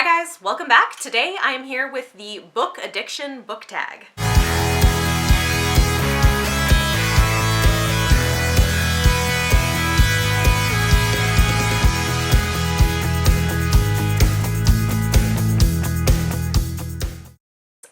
guys, welcome back. Today I am here with the book addiction book tag.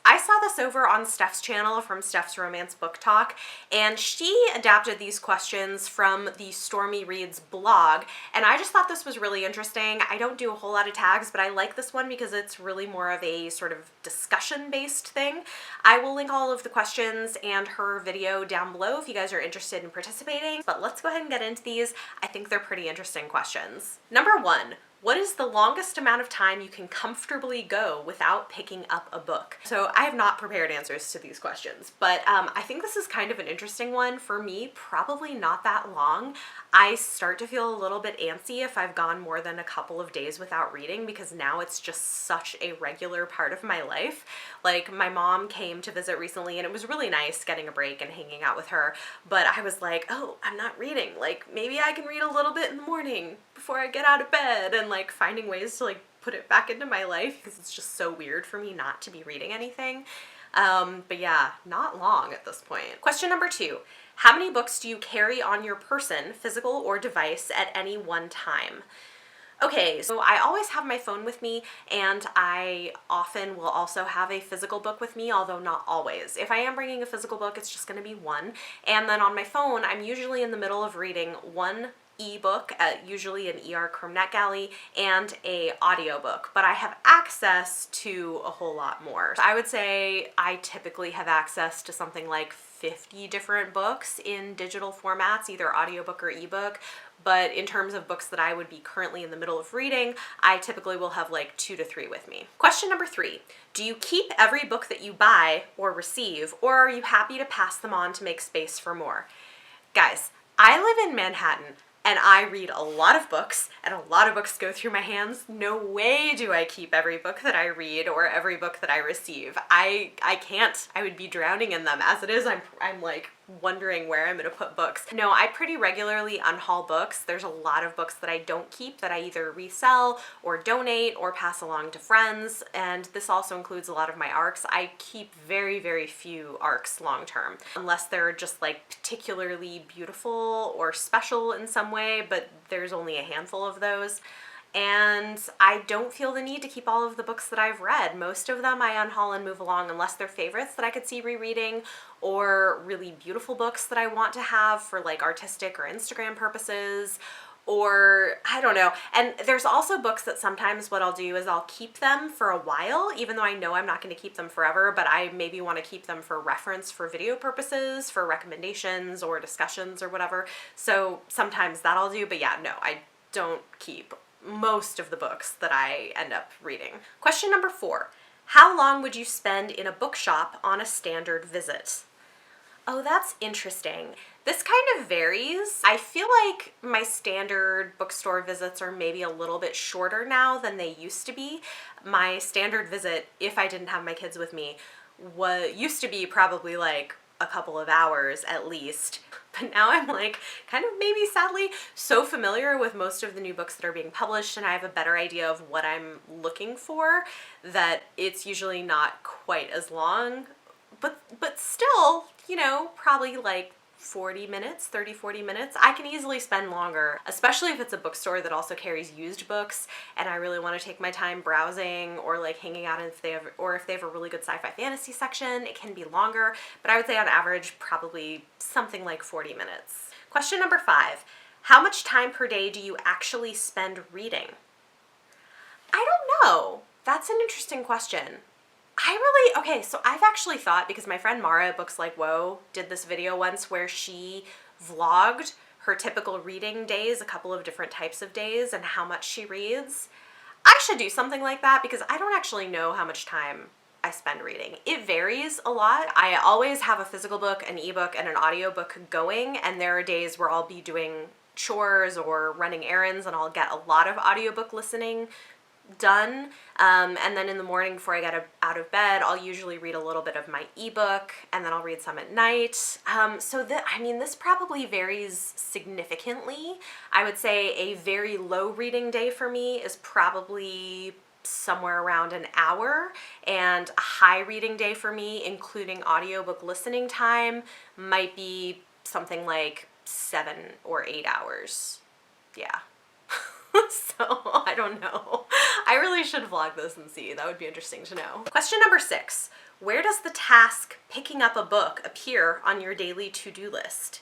I saw this over on Steph's channel from Steph's Romance Book Talk, and she adapted these questions from the Storme Reads blog, and I just thought this was really interesting. I don't do a whole lot of tags, but I like this one because it's really more of a sort of discussion-based thing. I will link all of the questions and her video down below if you guys are interested in participating, but let's go ahead and get into these. I think they're pretty interesting questions. Number 1. What is the longest amount of time you can comfortably go without picking up a book? So I have not prepared answers to these questions, but I think this is kind of an interesting one. For me, probably not that long. I start to feel a little bit antsy if I've gone more than a couple of days without reading, because now it's just such a regular part of my life. Like, my mom came to visit recently and it was really nice getting a break and hanging out with her, but I was like, oh, I'm not reading. Like, maybe I can read a little bit in the morning before I get out of bed, and like finding ways to like put it back into my life because it's just so weird for me not to be reading anything. But yeah, not long at this point. Question number 2. How many books do you carry on your person, physical or device, at any one time? Okay, so I always have my phone with me, and I often will also have a physical book with me, although not always. If I am bringing a physical book, it's just going to be one. And then on my phone, I'm usually in the middle of reading one ebook, usually an ER Chrome NetGalley, and a audiobook, but I have access to a whole lot more. I would say I typically have access to something like 50 different books in digital formats, either audiobook or ebook, but in terms of books that I would be currently in the middle of reading, I typically will have like 2 to 3 with me. Question number 3. Do you keep every book that you buy or receive, or are you happy to pass them on to make space for more? Guys, I live in Manhattan, and I read a lot of books, and a lot of books go through my hands. No way do I keep every book that I read or every book that I receive. I can't. I would be drowning in them. As it is, I'm like wondering where I'm gonna put books. No, I pretty regularly unhaul books. There's a lot of books that I don't keep that I either resell or donate or pass along to friends, and this also includes a lot of my ARCs. I keep very, very few ARCs long term, unless they're just like particularly beautiful or special in some way, but there's only a handful of those. And I don't feel the need to keep all of the books that I've read. Most of them I unhaul and move along unless they're favorites that I could see rereading, or really beautiful books that I want to have for like artistic or Instagram purposes, or I don't know. And there's also books that sometimes what I'll do is I'll keep them for a while, even though I know I'm not going to keep them forever, but I maybe want to keep them for reference for video purposes, for recommendations or discussions or whatever. So sometimes that I'll do, but yeah, no, I don't keep most of the books that I end up reading. Question number 4. How long would you spend in a bookshop on a standard visit? Oh, that's interesting. This kind of varies. I feel like my standard bookstore visits are maybe a little bit shorter now than they used to be. My standard visit, if I didn't have my kids with me, used to be probably like a couple of hours at least. But now I'm like kind of maybe sadly so familiar with most of the new books that are being published, and I have a better idea of what I'm looking for, that it's usually not quite as long, but still, you know, probably like 40 minutes, 30-40 minutes. I can easily spend longer, especially if it's a bookstore that also carries used books and I really want to take my time browsing or like hanging out, if they have a really good sci-fi fantasy section, it can be longer, but I would say on average probably something like 40 minutes. Question number 5. How much time per day do you actually spend reading? I don't know. That's an interesting question. Okay, so I've actually thought, because my friend Mara at Books Like Whoa did this video once where she vlogged her typical reading days, a couple of different types of days, and how much she reads. I should do something like that because I don't actually know how much time I spend reading. It varies a lot. I always have a physical book, an ebook, and an audiobook going, and there are days where I'll be doing chores or running errands and I'll get a lot of audiobook listening done, and then in the morning before I get out of bed, I'll usually read a little bit of my ebook, and then I'll read some at night. So this probably varies significantly. I would say a very low reading day for me is probably somewhere around an hour, and a high reading day for me, including audiobook listening time, might be something like 7 or 8 hours. Yeah. So I don't know. I really should vlog this and see. That would be interesting to know. Question number 6. Where does the task picking up a book appear on your daily to-do list?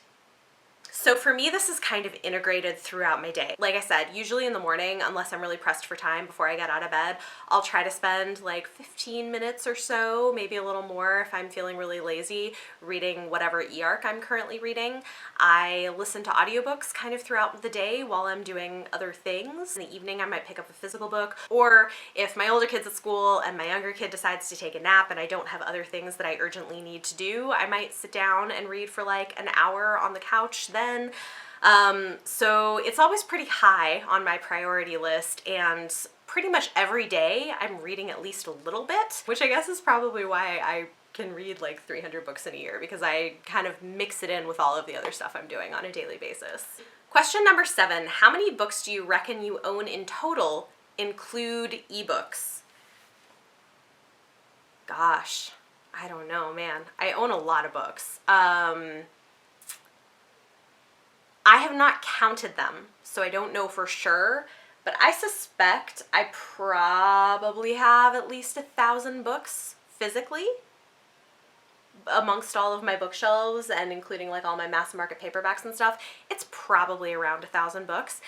So for me, this is kind of integrated throughout my day. Like I said, usually in the morning, unless I'm really pressed for time before I get out of bed, I'll try to spend like 15 minutes or so, maybe a little more if I'm feeling really lazy, reading whatever e-arc I'm currently reading. I listen to audiobooks kind of throughout the day while I'm doing other things. In the evening, I might pick up a physical book, or if my older kid's at school and my younger kid decides to take a nap and I don't have other things that I urgently need to do, I might sit down and read for like an hour on the couch then. So it's always pretty high on my priority list, and pretty much every day I'm reading at least a little bit, which I guess is probably why I can read like 300 books in a year, because I kind of mix it in with all of the other stuff I'm doing on a daily basis. Question number 7, how many books do you reckon you own in total, include ebooks? Gosh, I don't know, man. I own a lot of books. I have not counted them, so I don't know for sure, but I suspect I probably have at least 1,000 books physically amongst all of my bookshelves, and including like all my mass market paperbacks and stuff. It's probably around 1,000 books.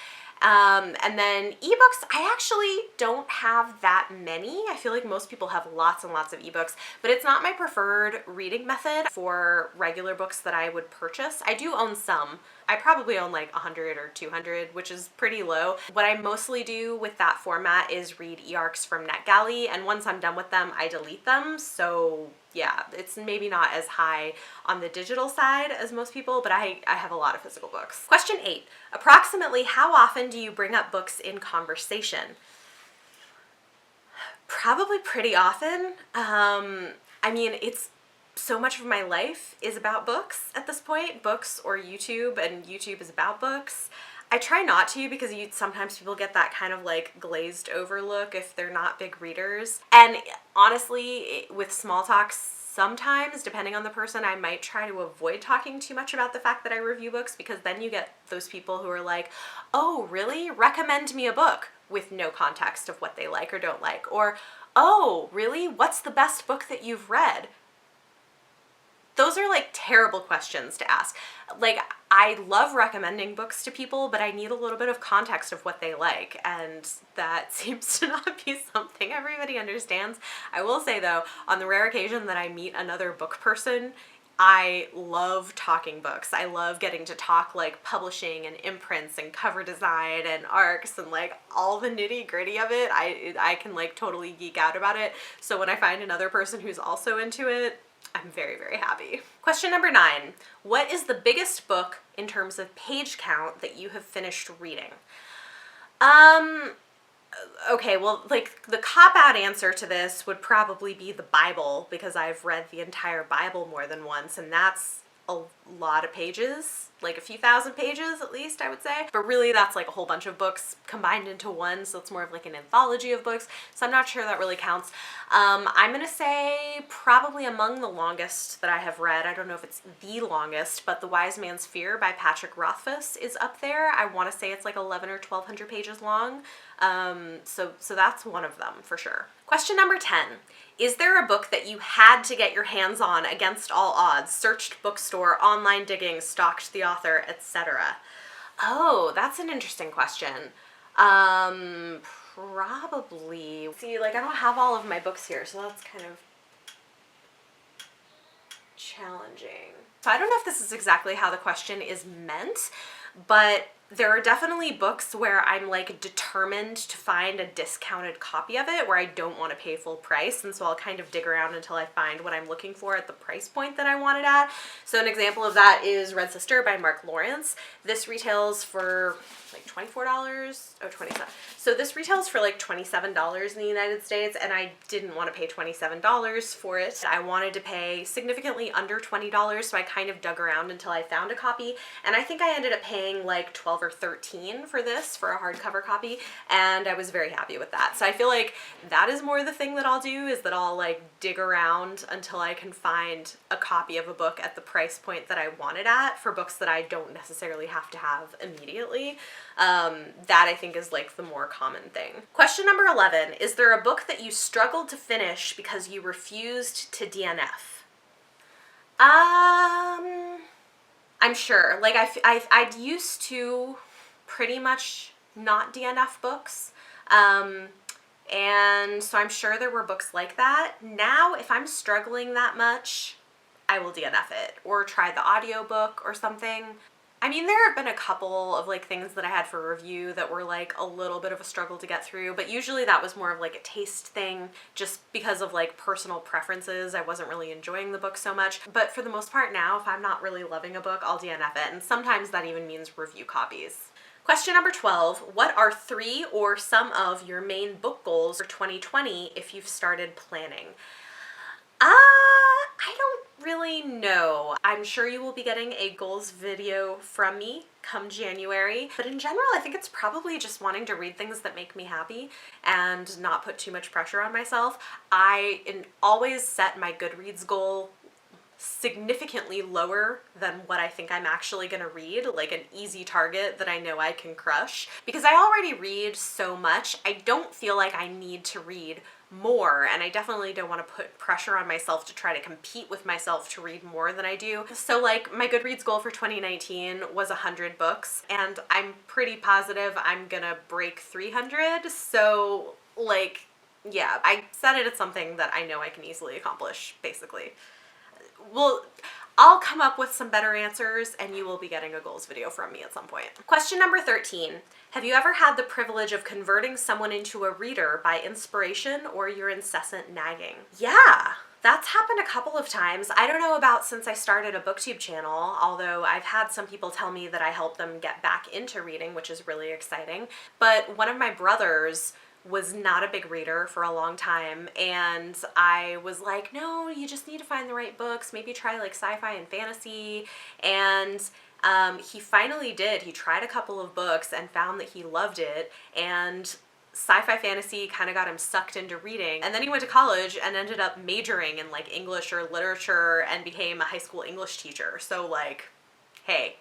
And then ebooks, I actually don't have that many. I feel like most people have lots and lots of ebooks, but it's not my preferred reading method for regular books that I would purchase. I do own some. I probably own like 100 or 200, which is pretty low. What I mostly do with that format is read e-arcs from NetGalley, and once I'm done with them, I delete them. So yeah, it's maybe not as high on the digital side as most people, but I have a lot of physical books. Question 8, approximately how often do you bring up books in conversation? Probably pretty often. I mean, it's so much of my life is about books at this point, books or YouTube, and YouTube is about books. I try not to, because sometimes people get that kind of like glazed over look if they're not big readers. And honestly, with small talks, sometimes, depending on the person, I might try to avoid talking too much about the fact that I review books, because then you get those people who are like, oh, really? Recommend me a book, with no context of what they like or don't like. Or, oh, really? What's the best book that you've read? Those are like terrible questions to ask. Like, I love recommending books to people, but I need a little bit of context of what they like, and that seems to not be something everybody understands. I will say though, on the rare occasion that I meet another book person, I love talking books. I love getting to talk like publishing and imprints and cover design and arcs and like all the nitty gritty of it. I can like totally geek out about it. So when I find another person who's also into it, I'm very, very happy. Question number 9. What is the biggest book in terms of page count that you have finished reading? Okay, well, like the cop-out answer to this would probably be the Bible, because I've read the entire Bible more than once, and that's a lot of pages, like a few thousand pages at least, I would say. But really that's like a whole bunch of books combined into one, so it's more of like an anthology of books, so I'm not sure that really counts. I'm gonna say probably among the longest that I have read, I don't know if it's the longest, but The Wise Man's Fear by Patrick Rothfuss is up there. I want to say it's like 11 or 1200 pages long. So that's one of them for sure. Question number 10. Is there a book that you had to get your hands on against all odds? Searched bookstore, online digging, stalked the author, etc. Oh, that's an interesting question. Probably. See, like I don't have all of my books here, so that's kind of challenging. So I don't know if this is exactly how the question is meant, but there are definitely books where I'm like determined to find a discounted copy of it where I don't want to pay full price, and so I'll kind of dig around until I find what I'm looking for at the price point that I want it at. So an example of that is Red Sister by Mark Lawrence. This retails for like $24, oh, 27. So this retails for like $27 in the United States, and I didn't want to pay $27 for it. I wanted to pay significantly under $20, so I kind of dug around until I found a copy, and I think I ended up paying like $12 or 13 for this, for a hardcover copy, and I was very happy with that. So I feel like that is more the thing that I'll do, is that I'll like dig around until I can find a copy of a book at the price point that I want it at, for books that I don't necessarily have to have immediately. That I think is like the more common thing. Question number 11, is there a book that you struggled to finish because you refused to DNF? I'm sure. Like I'd used to pretty much not DNF books. And so I'm sure there were books like that. Now, if I'm struggling that much, I will DNF it or try the audiobook or something. I mean, there have been a couple of like things that I had for review that were like a little bit of a struggle to get through, but usually that was more of like a taste thing, just because of like personal preferences. I wasn't really enjoying the book so much. But for the most part now, if I'm not really loving a book, I'll DNF it. And sometimes that even means review copies. Question number 12, what are 3 or some of your main book goals for 2020 if you've started planning? I don't really know. I'm sure you will be getting a goals video from me come January, but in general, I think it's probably just wanting to read things that make me happy and not put too much pressure on myself. I always set my Goodreads goal significantly lower than what I think I'm actually gonna read, like an easy target that I know I can crush. Because I already read so much, I don't feel like I need to read more, and I definitely don't want to put pressure on myself to try to compete with myself to read more than I do. So like my Goodreads goal for 2019 was 100 books, and I'm pretty positive I'm gonna break 300, so like, yeah, I set it at something that I know I can easily accomplish, basically. Well, I'll come up with some better answers and you will be getting a goals video from me at some point. Question number 13. Have you ever had the privilege of converting someone into a reader by inspiration or your incessant nagging? Yeah, that's happened a couple of times. I don't know about since I started a Booktube channel, although I've had some people tell me that I helped them get back into reading, which is really exciting. But one of my brothers was not a big reader for a long time, and I was like, no, you just need to find the right books, maybe try like sci-fi and fantasy, and he finally did. He tried a couple of books and found that he loved it, and sci-fi fantasy kind of got him sucked into reading, and then he went to college and ended up majoring in like English or literature and became a high school English teacher. So like, hey,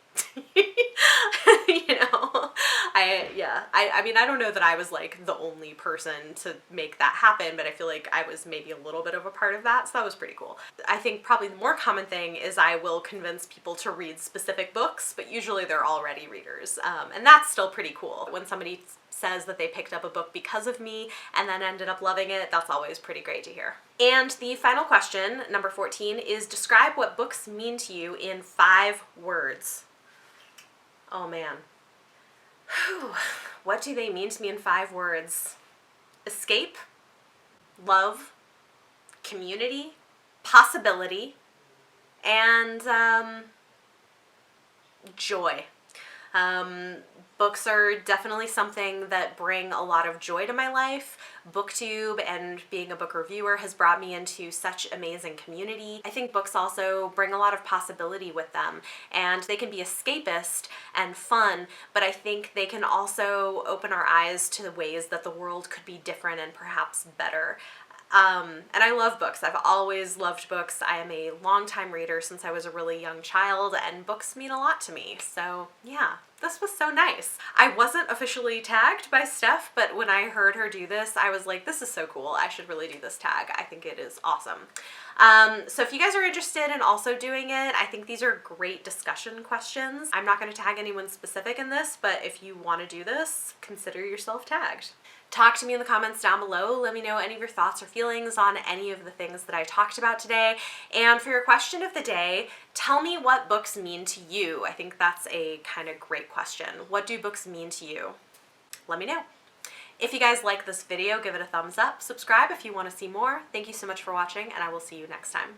you know, I mean, I don't know that I was like the only person to make that happen, but I feel like I was maybe a little bit of a part of that, so that was pretty cool. I think probably the more common thing is I will convince people to read specific books, but usually they're already readers, and that's still pretty cool. When somebody says that they picked up a book because of me and then ended up loving it, that's always pretty great to hear. And the final question, number 14, is describe what books mean to you in 5 words. Oh man. Whew. What do they mean to me in 5 words? Escape, love, community, possibility, and joy. Books are definitely something that bring a lot of joy to my life. Booktube and being a book reviewer has brought me into such amazing community. I think books also bring a lot of possibility with them, and they can be escapist and fun, but I think they can also open our eyes to the ways that the world could be different and perhaps better. And I love books. I've always loved books. I am a longtime reader since I was a really young child, and books mean a lot to me. So yeah, this was so nice. I wasn't officially tagged by Steph, but when I heard her do this, I was like, this is so cool. I should really do this tag. I think it is awesome. So if you guys are interested in also doing it, I think these are great discussion questions. I'm not going to tag anyone specific in this, but if you want to do this, consider yourself tagged. Talk to me in the comments down below. Let me know any of your thoughts or feelings on any of the things that I talked about today. And for your question of the day, tell me what books mean to you. I think that's a kind of great question. What do books mean to you? Let me know. If you guys like this video, give it a thumbs up. Subscribe if you want to see more. Thank you so much for watching, and I will see you next time.